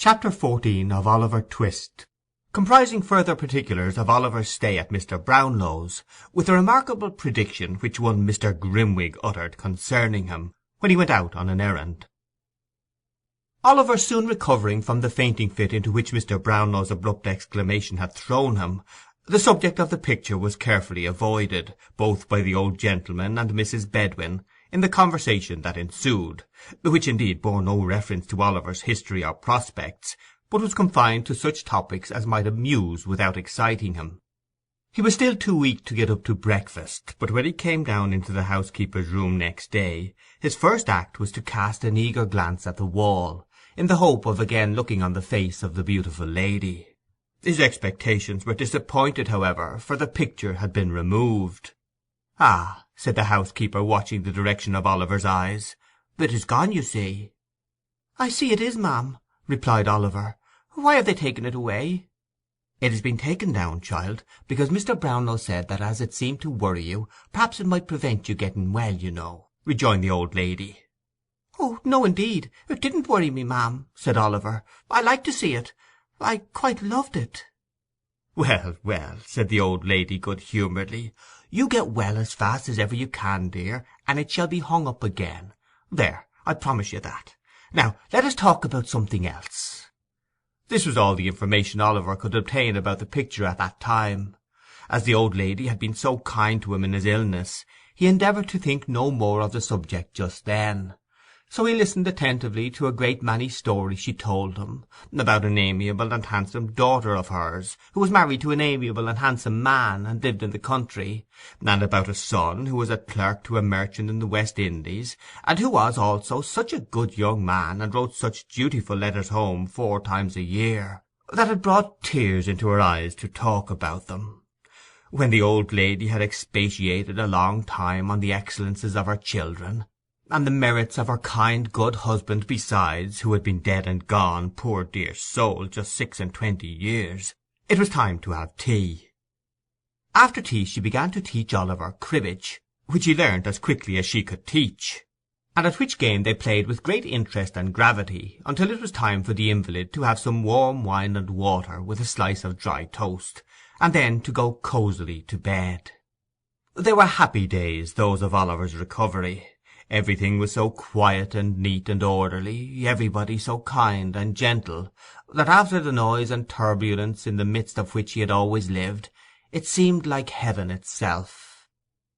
Chapter 14 of Oliver Twist, comprising further particulars of Oliver's stay at Mr. Brownlow's, with a remarkable prediction which one Mr. Grimwig uttered concerning him, when he went out on an errand. Oliver soon recovering from the fainting fit into which Mr. Brownlow's abrupt exclamation had thrown him, the subject of the picture was carefully avoided, both by the old gentleman and Mrs. Bedwin, in the conversation that ensued, which indeed bore no reference to Oliver's history or prospects, but was confined to such topics as might amuse without exciting him. He was still too weak to get up to breakfast, but when he came down into the housekeeper's room next day, his first act was to cast an eager glance at the wall, in the hope of again looking on the face of the beautiful lady. His expectations were disappointed, however, for the picture had been removed. "Ah," said the housekeeper, watching the direction of Oliver's eyes, "it is gone, you see." "I see it is, ma'am," replied Oliver. "Why have they taken it away?" "It has been taken down, child, because Mr. Brownlow said that as it seemed to worry you, perhaps it might prevent you getting well, you know," rejoined the old lady. "Oh, no, indeed, it didn't worry me, ma'am," said Oliver. "I liked to see it. I quite loved it." "Well, well," said the old lady good-humouredly, "you get well as fast as ever you can, dear, and it shall be hung up again. There, I promise you that. Now let us talk about something else." This was all the information Oliver could obtain about the picture at that time. As the old lady had been so kind to him in his illness, he endeavoured to think no more of the subject just then. So he listened attentively to a great many stories she told him, about an amiable and handsome daughter of hers, who was married to an amiable and handsome man, and lived in the country, and about a son who was a clerk to a merchant in the West Indies, and who was also such a good young man, and wrote such dutiful letters home 4 times a year, that it brought tears into her eyes to talk about them. When the old lady had expatiated a long time on the excellences of her children, and the merits of her kind good husband besides, who had been dead and gone, poor dear soul, just 26 years, it was time to have tea. After tea she began to teach Oliver cribbage, which he learnt as quickly as she could teach, and at which game they played with great interest and gravity, until it was time for the invalid to have some warm wine and water with a slice of dry toast, and then to go cosily to bed. They were happy days, those of Oliver's recovery. Everything was so quiet and neat and orderly, everybody so kind and gentle, that after the noise and turbulence in the midst of which he had always lived, it seemed like heaven itself.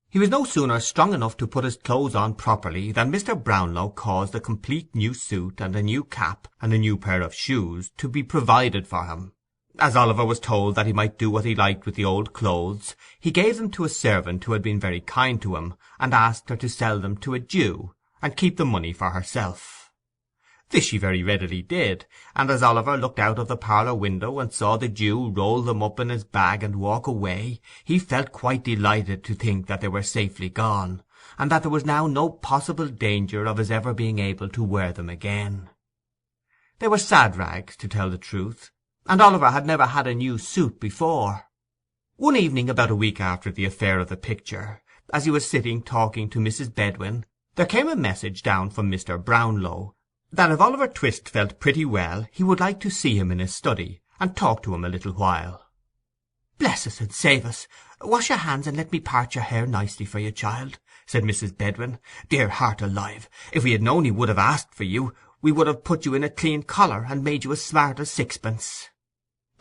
He was no sooner strong enough to put his clothes on properly than Mr. Brownlow caused a complete new suit and a new cap and a new pair of shoes to be provided for him. As Oliver was told that he might do what he liked with the old clothes, he gave them to a servant who had been very kind to him, and asked her to sell them to a Jew, and keep the money for herself. This she very readily did, and as Oliver looked out of the parlour window and saw the Jew roll them up in his bag and walk away, he felt quite delighted to think that they were safely gone, and that there was now no possible danger of his ever being able to wear them again. They were sad rags, to tell the truth, and Oliver had never had a new suit before. One evening, about a week after the affair of the picture, as he was sitting talking to Mrs. Bedwin, there came a message down from Mr. Brownlow, that if Oliver Twist felt pretty well, he would like to see him in his study, and talk to him a little while. "Bless us and save us! Wash your hands and let me part your hair nicely for you, child," said Mrs. Bedwin. "Dear heart alive, if we had known he would have asked for you, we would have put you in a clean collar, and made you as smart as sixpence."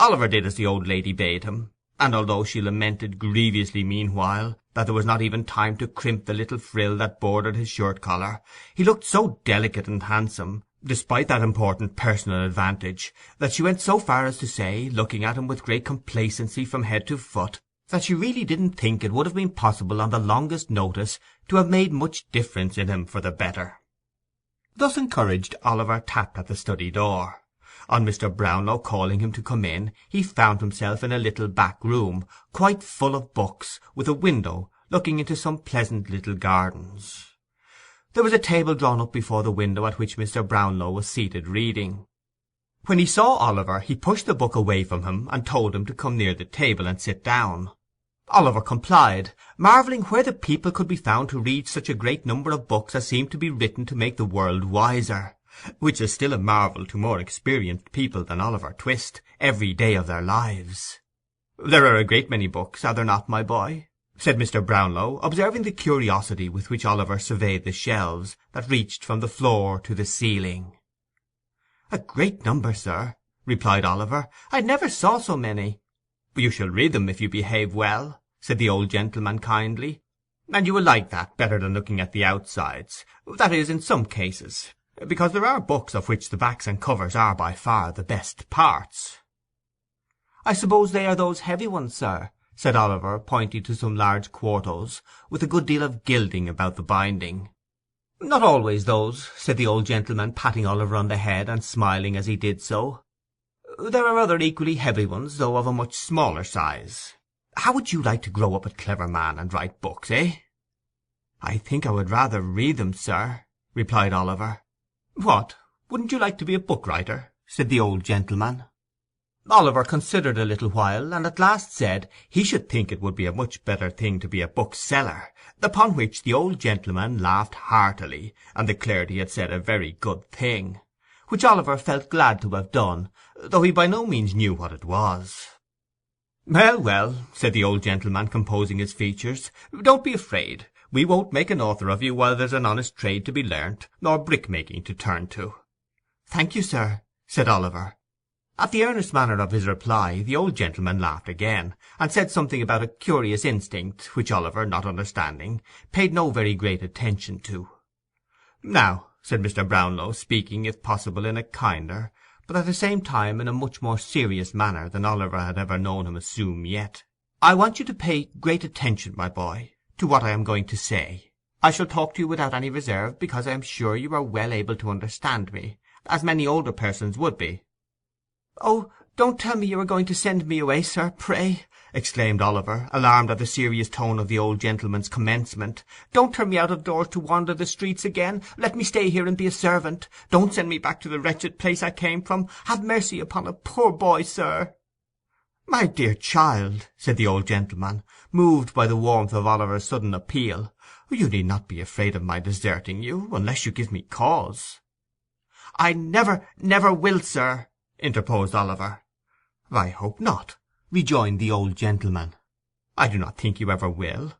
Oliver did as the old lady bade him, and although she lamented grievously meanwhile that there was not even time to crimp the little frill that bordered his shirt-collar, he looked so delicate and handsome, despite that important personal advantage, that she went so far as to say, looking at him with great complacency from head to foot, that she really didn't think it would have been possible on the longest notice to have made much difference in him for the better. Thus encouraged, Oliver tapped at the study door. On Mr. Brownlow calling him to come in, he found himself in a little back room, quite full of books, with a window looking into some pleasant little gardens. There was a table drawn up before the window at which Mr. Brownlow was seated reading. When he saw Oliver, he pushed the book away from him, and told him to come near the table and sit down. Oliver complied, marvelling where the people could be found to read such a great number of books as seemed to be written to make the world wiser, which is still a marvel to more experienced people than Oliver Twist, every day of their lives. "There are a great many books, are there not, my boy?" said Mr. Brownlow, observing the curiosity with which Oliver surveyed the shelves that reached from the floor to the ceiling. "A great number, sir," replied Oliver. "I never saw so many." "You shall read them if you behave well," said the old gentleman kindly, "and you will like that better than looking at the outsides, that is, in some cases, because there are books of which the backs and covers are by far the best parts." "I suppose they are those heavy ones, sir," said Oliver, pointing to some large quartos, with a good deal of gilding about the binding. "Not always those," said the old gentleman, patting Oliver on the head and smiling as he did so. "There are other equally heavy ones, though of a much smaller size. How would you like to grow up a clever man and write books, eh?" "I think I would rather read them, sir," replied Oliver. "What, wouldn't you like to be a book writer?" said the old gentleman. Oliver considered a little while, and at last said he should think it would be a much better thing to be a bookseller, upon which the old gentleman laughed heartily, and declared he had said a very good thing, which Oliver felt glad to have done, though he by no means knew what it was. "Well, well," said the old gentleman, composing his features, "don't be afraid. We won't make an author of you while there's an honest trade to be learnt, nor brick-making to turn to." "Thank you, sir," said Oliver. At the earnest manner of his reply, the old gentleman laughed again, and said something about a curious instinct, which Oliver, not understanding, paid no very great attention to. "Now," said Mr. Brownlow, speaking, if possible, in a kinder, but at the same time in a much more serious manner than Oliver had ever known him assume yet, "I want you to pay great attention, my boy, to what I am going to say. I shall talk to you without any reserve, because I am sure you are well able to understand me, as many older persons would be." "Oh, don't tell me you are going to send me away, sir, pray," exclaimed Oliver, alarmed at the serious tone of the old gentleman's commencement. "Don't turn me out of doors to wander the streets again. Let me stay here and be a servant. Don't send me back to the wretched place I came from. Have mercy upon a poor boy, sir." "My dear child," said the old gentleman, moved by the warmth of Oliver's sudden appeal, "you need not be afraid of my deserting you, unless you give me cause." "I never, never will, sir," interposed Oliver. "I hope not," rejoined the old gentleman. "I do not think you ever will.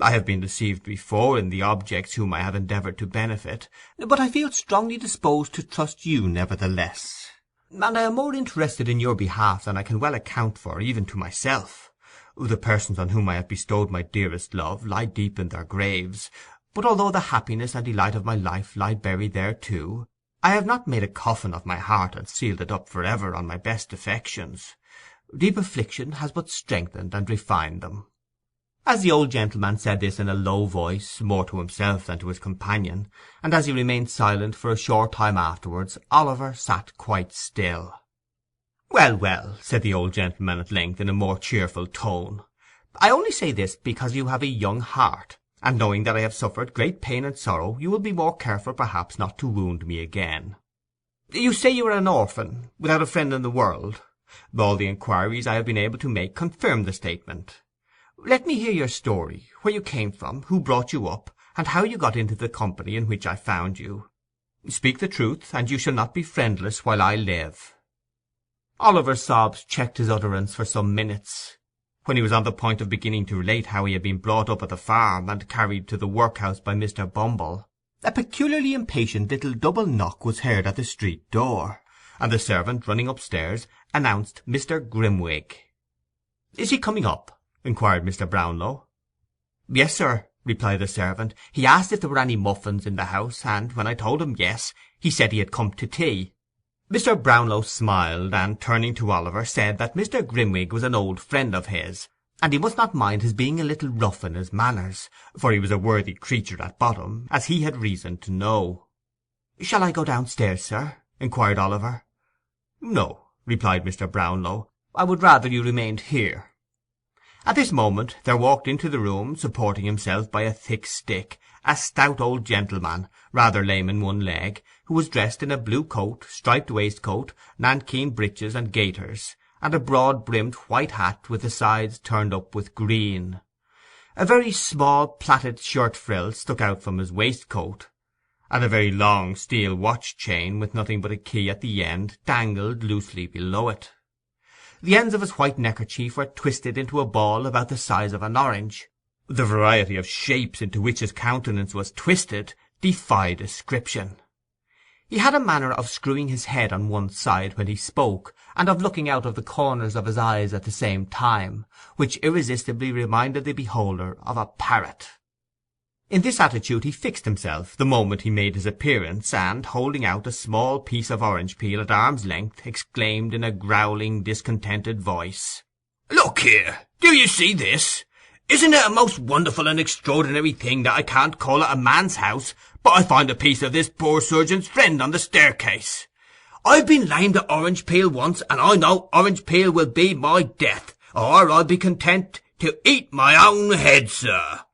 I have been deceived before in the objects whom I have endeavoured to benefit, but I feel strongly disposed to trust you nevertheless, and I am more interested in your behalf than I can well account for, even to myself. The persons on whom I have bestowed my dearest love lie deep in their graves, but although the happiness and delight of my life lie buried there too, I have not made a coffin of my heart and sealed it up for ever on my best affections. Deep affliction has but strengthened and refined them." As the old gentleman said this in a low voice, more to himself than to his companion, and as he remained silent for a short time afterwards, Oliver sat quite still. "Well, well," said the old gentleman at length, in a more cheerful tone, "I only say this because you have a young heart, and knowing that I have suffered great pain and sorrow, you will be more careful perhaps not to wound me again. You say you are an orphan, without a friend in the world. All the inquiries I have been able to make confirm the statement. Let me hear your story, where you came from, who brought you up, and how you got into the company in which I found you. Speak the truth, and you shall not be friendless while I live." Oliver's sobs checked his utterance for some minutes. When he was on the point of beginning to relate how he had been brought up at the farm and carried to the workhouse by Mr. Bumble, a peculiarly impatient little double knock was heard at the street door, and the servant, running upstairs, announced Mr. Grimwig. "Is he coming up?" inquired Mr. Brownlow. "Yes, sir," replied the servant. "He asked if there were any muffins in the house, and when I told him yes, he said he had come to tea." Mr. Brownlow smiled, and, turning to Oliver, said that Mr. Grimwig was an old friend of his, and he must not mind his being a little rough in his manners, for he was a worthy creature at bottom, as he had reason to know. "Shall I go downstairs, sir?" inquired Oliver. "No," replied Mr. Brownlow. "I would rather you remained here." At this moment there walked into the room, supporting himself by a thick stick, a stout old gentleman, rather lame in one leg, who was dressed in a blue coat, striped waistcoat, nankeen breeches and gaiters, and a broad-brimmed white hat with the sides turned up with green. A very small plaited shirt-frill stuck out from his waistcoat, and a very long steel watch-chain with nothing but a key at the end dangled loosely below it. The ends of his white neckerchief were twisted into a ball about the size of an orange. The variety of shapes into which his countenance was twisted defied description. He had a manner of screwing his head on one side when he spoke, and of looking out of the corners of his eyes at the same time, which irresistibly reminded the beholder of a parrot. In this attitude he fixed himself the moment he made his appearance, and, holding out a small piece of orange peel at arm's length, exclaimed in a growling, discontented voice, "Look here! Do you see this? Isn't it a most wonderful and extraordinary thing that I can't call at a man's house, but I find a piece of this poor surgeon's friend on the staircase? I've been lamed at orange peel once, and I know orange peel will be my death, or I'll be content to eat my own head, sir."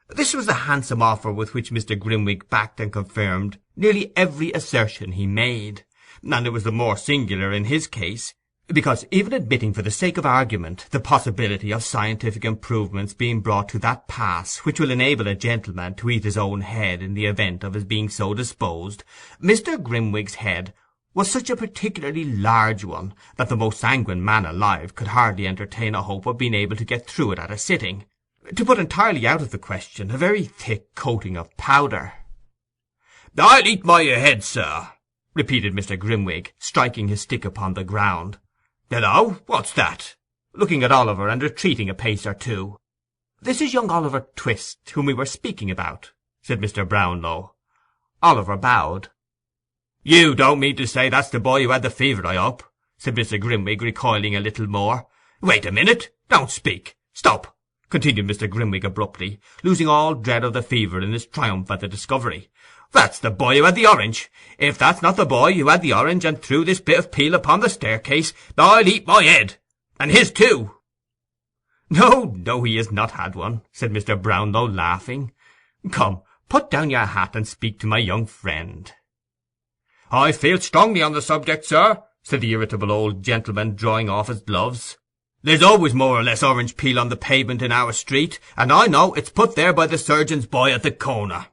This was the handsome offer with which Mr. Grimwig backed and confirmed nearly every assertion he made, and it was the more singular in his case, because, even admitting for the sake of argument the possibility of scientific improvements being brought to that pass which will enable a gentleman to eat his own head in the event of his being so disposed, Mr. Grimwig's head was such a particularly large one that the most sanguine man alive could hardly entertain a hope of being able to get through it at a sitting, to put entirely out of the question a very thick coating of powder. "I'll eat my head, sir," repeated Mr. Grimwig, striking his stick upon the ground. "Hello, what's that?" looking at Oliver and retreating a pace or two. "This is young Oliver Twist, whom we were speaking about," said Mr. Brownlow. Oliver bowed. "You don't mean to say that's the boy who had the fever, I hope?" said Mr. Grimwig, recoiling a little more. "Wait a minute. Don't speak. Stop," continued Mr. Grimwig abruptly, losing all dread of the fever in his triumph at the discovery. "That's the boy who had the orange. If that's not the boy who had the orange and threw this bit of peel upon the staircase, I'll eat my head, and his too." "No, no, he has not had one," said Mr. Brownlow, laughing. "Come, put down your hat and speak to my young friend." "I feel strongly on the subject, sir," said the irritable old gentleman, drawing off his gloves. "There's always more or less orange peel on the pavement in our street, and I know it's put there by the surgeon's boy at the corner.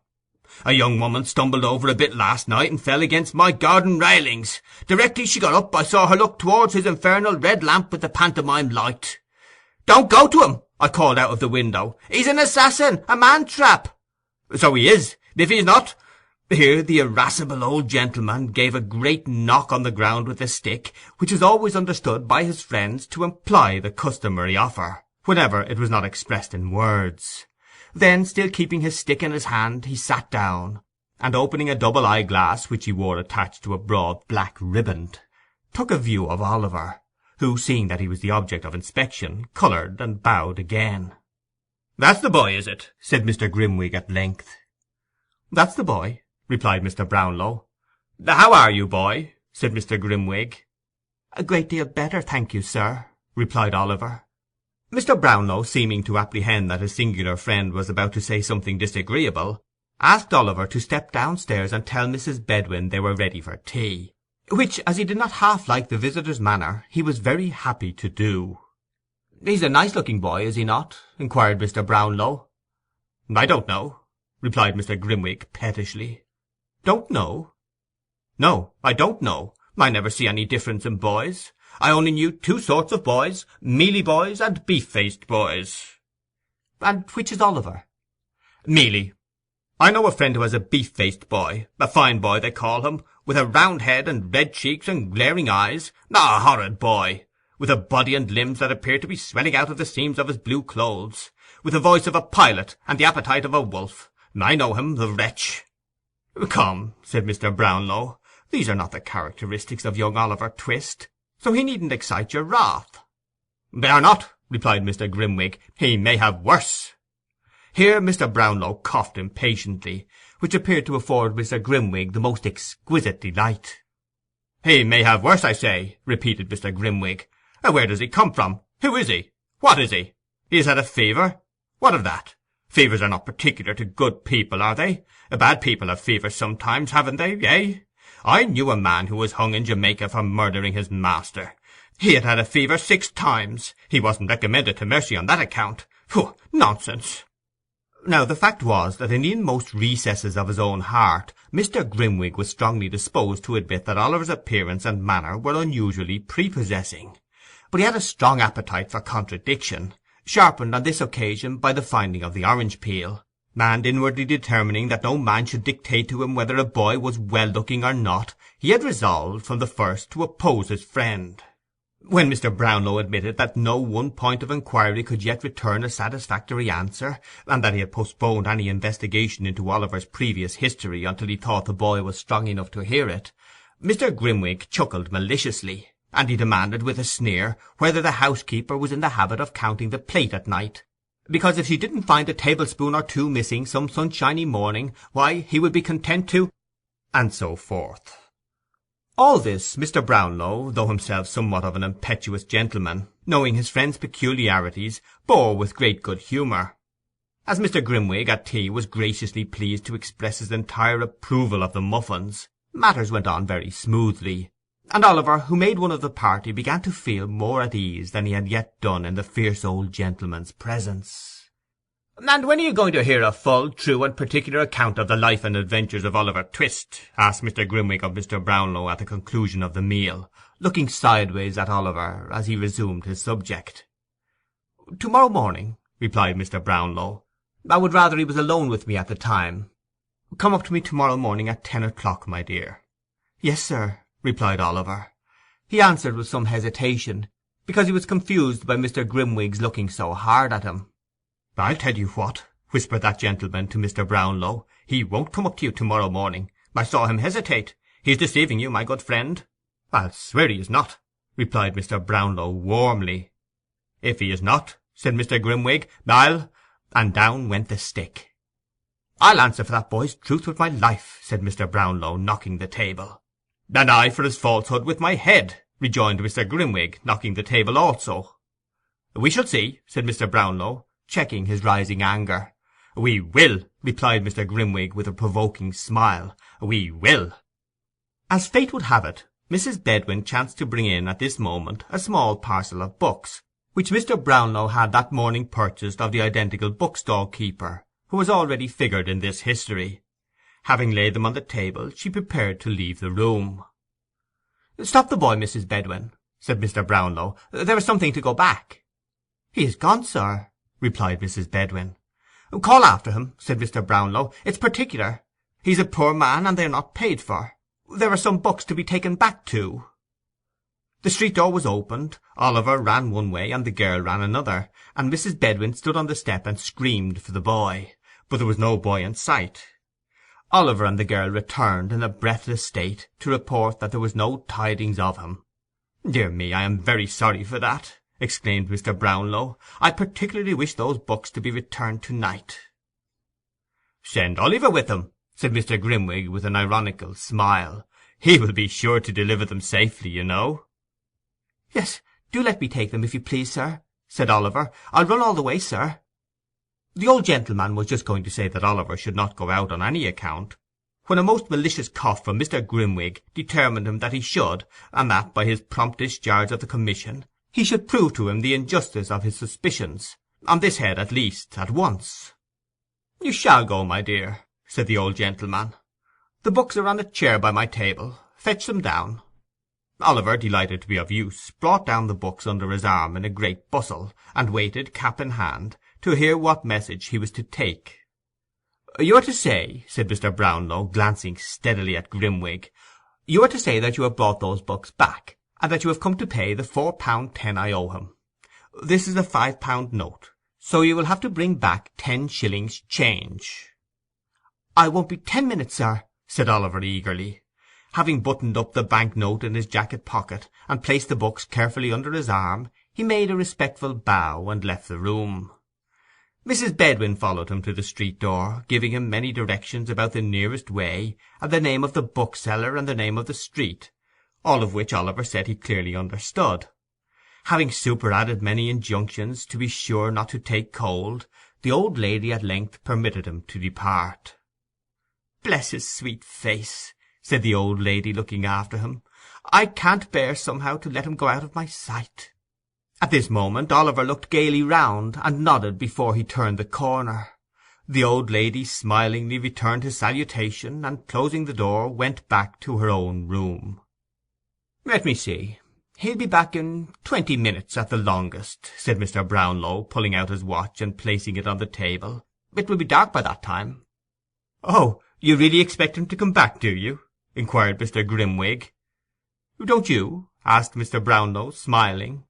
A young woman stumbled over a bit last night and fell against my garden railings. Directly she got up I saw her look towards his infernal red lamp with the pantomime light. 'Don't go to him,' I called out of the window. 'He's an assassin, a man-trap.' 'So he is, if he's not—' Here the irascible old gentleman gave a great knock on the ground with his stick, which was always understood by his friends to imply the customary offer, whenever it was not expressed in words. Then, still keeping his stick in his hand, he sat down, and opening a double eye-glass which he wore attached to a broad black riband, took a view of Oliver, who, seeing that he was the object of inspection, coloured and bowed again. "That's the boy, is it?" said Mr. Grimwig at length. "That's the boy," replied Mr. Brownlow. "How are you, boy?" said Mr. Grimwig. "A great deal better, thank you, sir," replied Oliver. Mr. Brownlow, seeming to apprehend that his singular friend was about to say something disagreeable, asked Oliver to step downstairs and tell Mrs. Bedwin they were ready for tea, which, as he did not half like the visitor's manner, he was very happy to do. "He's a nice-looking boy, is he not?" inquired Mr. Brownlow. "I don't know," replied Mr. Grimwig pettishly. "Don't know?" "No, I don't know. I never see any difference in boys. I only knew two sorts of boys, mealy boys and beef-faced boys." "And which is Oliver?" "Mealy. I know a friend who has a beef-faced boy, a fine boy they call him, with a round head and red cheeks and glaring eyes, a horrid boy, with a body and limbs that appear to be swelling out of the seams of his blue clothes, with the voice of a pilot and the appetite of a wolf. I know him, the wretch." "Come," said Mr. Brownlow, "these are not the characteristics of young Oliver Twist, so he needn't excite your wrath." "They are not," replied Mr. Grimwig. "He may have worse." Here Mr. Brownlow coughed impatiently, which appeared to afford Mr. Grimwig the most exquisite delight. "He may have worse, I say," repeated Mr. Grimwig. "Where does he come from? Who is he? What is he? He has had a fever? What of that? Fevers are not particular to good people, are they? Bad people have fevers sometimes, haven't they, eh? I knew a man who was hung in Jamaica for murdering his master. He had had a fever 6 times. He wasn't recommended to mercy on that account. Pooh, nonsense!" Now, the fact was that in the inmost recesses of his own heart Mr. Grimwig was strongly disposed to admit that Oliver's appearance and manner were unusually prepossessing, but he had a strong appetite for contradiction, sharpened on this occasion by the finding of the orange peel, and inwardly determining that no man should dictate to him whether a boy was well-looking or not, he had resolved from the first to oppose his friend. When Mr. Brownlow admitted that no one point of inquiry could yet return a satisfactory answer, and that he had postponed any investigation into Oliver's previous history until he thought the boy was strong enough to hear it, Mr. Grimwig chuckled maliciously, and he demanded with a sneer whether the housekeeper was in the habit of counting the plate at night, because if she didn't find a tablespoon or two missing some sunshiny morning, why, he would be content to— and so forth. All this Mr. Brownlow, though himself somewhat of an impetuous gentleman, knowing his friend's peculiarities, bore with great good humour. As Mr. Grimwig at tea was graciously pleased to express his entire approval of the muffins, matters went on very smoothly, and Oliver, who made one of the party, began to feel more at ease than he had yet done in the fierce old gentleman's presence. "And when are you going to hear a full, true, and particular account of the life and adventures of Oliver Twist?" asked Mr. Grimwig of Mr. Brownlow at the conclusion of the meal, looking sideways at Oliver as he resumed his subject. "To-morrow morning," replied Mr. Brownlow. "I would rather he was alone with me at the time. Come up to me to-morrow morning at 10 o'clock, my dear." "Yes, sir," replied Oliver. He answered with some hesitation, because he was confused by Mr. Grimwig's looking so hard at him. "I'll tell you what," whispered that gentleman to Mr. Brownlow, "he won't come up to you to-morrow morning. I saw him hesitate. He's deceiving you, my good friend." "I'll swear he is not," replied Mr. Brownlow warmly. "If he is not," said Mr. Grimwig, "I'll—" and down went the stick. "I'll answer for that boy's truth with my life," said Mr. Brownlow, knocking the table. "And I for his falsehood with my head," rejoined Mr. Grimwig, knocking the table also. "We shall see," said Mr. Brownlow, checking his rising anger. "We will," replied Mr. Grimwig with a provoking smile. "We will." As fate would have it, Mrs. Bedwin chanced to bring in at this moment a small parcel of books, which Mr. Brownlow had that morning purchased of the identical bookstall keeper, who was already figured in this history. Having laid them on the table, she prepared to leave the room. "Stop the boy, Mrs. Bedwin," said Mr. Brownlow. "There is something to go back." "He is gone, sir," replied Mrs. Bedwin. "Call after him," said Mr. Brownlow. "It's particular. He's a poor man, and they're not paid for. There are some books to be taken back too." The street door was opened. Oliver ran one way, and the girl ran another, and Mrs. Bedwin stood on the step and screamed for the boy, but there was no boy in sight. Oliver and the girl returned in a breathless state to report that there was no tidings of him. "Dear me, I am very sorry for that," exclaimed Mr. Brownlow. "I particularly wish those books to be returned to-night." "Send Oliver with them," said Mr. Grimwig with an ironical smile. "He will be sure to deliver them safely, you know." "Yes, do let me take them, if you please, sir," said Oliver. "I'll run all the way, sir." The old gentleman was just going to say that Oliver should not go out on any account, when a most malicious cough from Mr. Grimwig determined him that he should, and that, by his prompt discharge of the commission, he should prove to him the injustice of his suspicions, on this head at least, at once. "You shall go, my dear," said the old gentleman. "The books are on a chair by my table. Fetch them down." Oliver, delighted to be of use, brought down the books under his arm in a great bustle, and waited, cap in hand, to hear what message he was to take. "You are to say," said Mr. Brownlow, glancing steadily at Grimwig, "you are to say that you have brought those books back, and that you have come to pay the £4.10 I owe him. This is a £5 note, so you will have to bring back 10 shillings change." "I won't be 10 minutes, sir," said Oliver eagerly. Having buttoned up the bank note in his jacket pocket, and placed the books carefully under his arm, he made a respectful bow and left the room. Mrs. Bedwin followed him to the street door, giving him many directions about the nearest way, and the name of the bookseller and the name of the street, all of which Oliver said he clearly understood. Having superadded many injunctions to be sure not to take cold, the old lady at length permitted him to depart. "Bless his sweet face," said the old lady, looking after him. "I can't bear somehow to let him go out of my sight." At this moment Oliver looked gaily round, and nodded before he turned the corner. The old lady smilingly returned his salutation, and closing the door, went back to her own room. "Let me see. He'll be back in 20 minutes at the longest," said Mr. Brownlow, pulling out his watch and placing it on the table. "It will be dark by that time." "Oh, you really expect him to come back, do you?" inquired Mr. Grimwig. "Don't you?" asked Mr. Brownlow, smiling.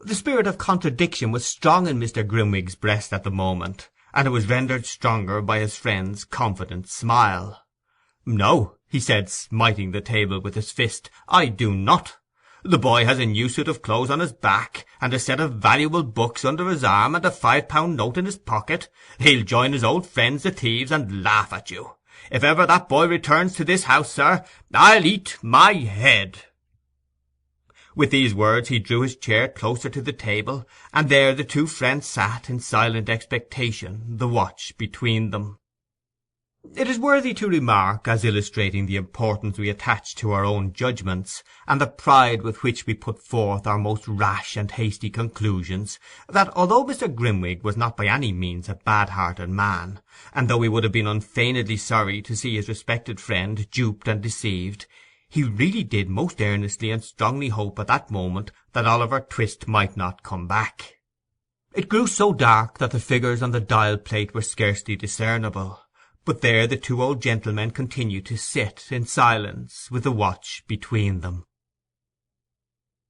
The spirit of contradiction was strong in Mr. Grimwig's breast at the moment, and it was rendered stronger by his friend's confident smile. "No," he said, smiting the table with his fist, "I do not. The boy has a new suit of clothes on his back, and a set of valuable books under his arm, and a £5 note in his pocket. He'll join his old friends the thieves, and laugh at you. If ever that boy returns to this house, sir, I'll eat my head." With these words he drew his chair closer to the table, and there the two friends sat in silent expectation, the watch between them. It is worthy to remark, as illustrating the importance we attach to our own judgments, and the pride with which we put forth our most rash and hasty conclusions, that although Mr. Grimwig was not by any means a bad-hearted man, and though he would have been unfeignedly sorry to see his respected friend duped and deceived, he really did most earnestly and strongly hope at that moment that Oliver Twist might not come back. It grew so dark that the figures on the dial-plate were scarcely discernible, but there the two old gentlemen continued to sit in silence, with the watch between them.